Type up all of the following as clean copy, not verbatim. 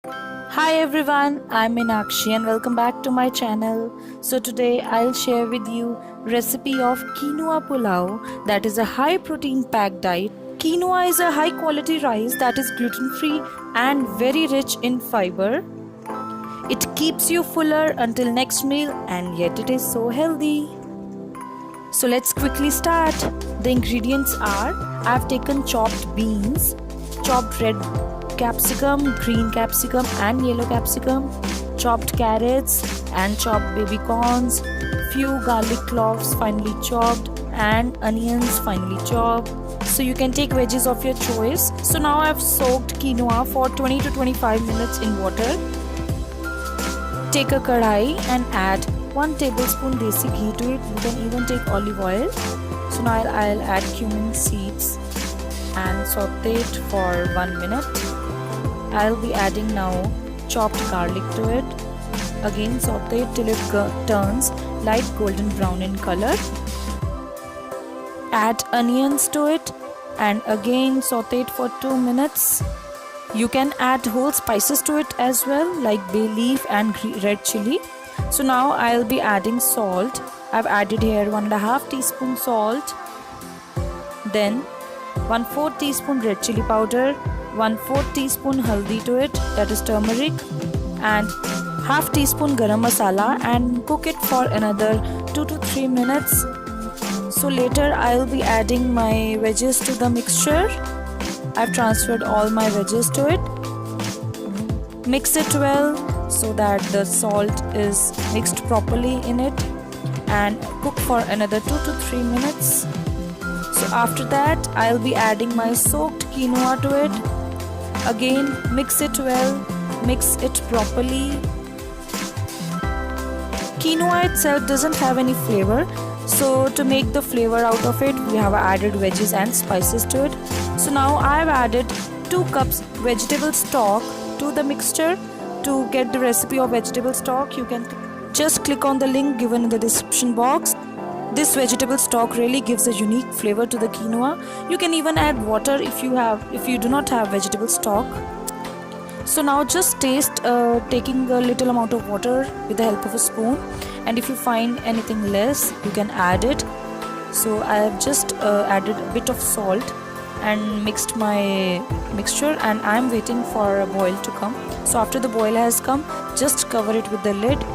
Hi everyone, I'm Meenakshi and welcome back to my channel. So today I'll share with you recipe of Quinoa Pulav, that is a high protein packed diet. Quinoa is a high quality rice that is gluten free and very rich in fiber. It keeps you fuller until next meal and yet it is so healthy. So let's quickly start. The ingredients are: I've taken chopped beans, chopped red capsicum, green capsicum and yellow capsicum, chopped carrots and chopped baby corns, few garlic cloves finely chopped and onions finely chopped. So you can take veggies of your choice. So now I've soaked quinoa for 20 to 25 minutes in water. Take a kadhai and add 1 tablespoon desi ghee to it. You can even take olive oil. So now I'll add cumin seeds and saute it for 1 minute. I'll be adding now chopped garlic to it. Again saute it till it turns light golden brown in color. Add onions to it and again saute it for 2 minutes. You can add whole spices to it as well, like bay leaf and red chili. So now I'll be adding salt. I've added here 1.5 teaspoon salt. Then 1/4 teaspoon red chili powder, 1/4 teaspoon haldi to it, that is turmeric, and half teaspoon garam masala, and cook it for another 2 to 3 minutes. So later I'll be adding my veggies to the mixture. I've transferred all my veggies to it. Mix it well so that the salt is mixed properly in it and cook for another 2 to 3 minutes. So after that I'll be adding my soaked quinoa to it. Again mix it well, mix it properly. Quinoa itself doesn't have any flavor, so to make the flavor out of it we have added veggies and spices to it. So now I've added 2 cups vegetable stock to the mixture. To get the recipe of vegetable stock, you can just click on the link given in the description box. This vegetable stock really gives a unique flavor to the quinoa. You can even add water if you do not have vegetable stock. So now just taste, taking a little amount of water with the help of a spoon, and if you find anything less you can add it. So I have just added a bit of salt and mixed my mixture, and I am waiting for a boil to come. So after the boil has come, just cover it with the lid,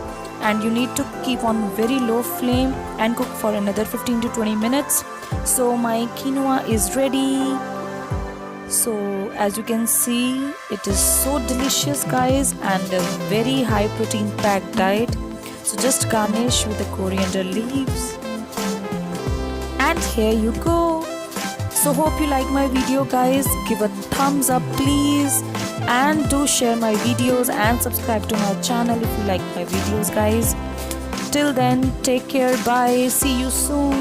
and you need to keep on very low flame and cook for another 15 to 20 minutes. So my quinoa is ready. So as you can see, it is so delicious guys, and a very high protein packed diet. So just garnish with the coriander leaves, and here you go. So hope you like my video guys. Give a thumbs up please, and do share my videos and subscribe to my channel if you like my videos guys. Till then, take care, bye, see you soon.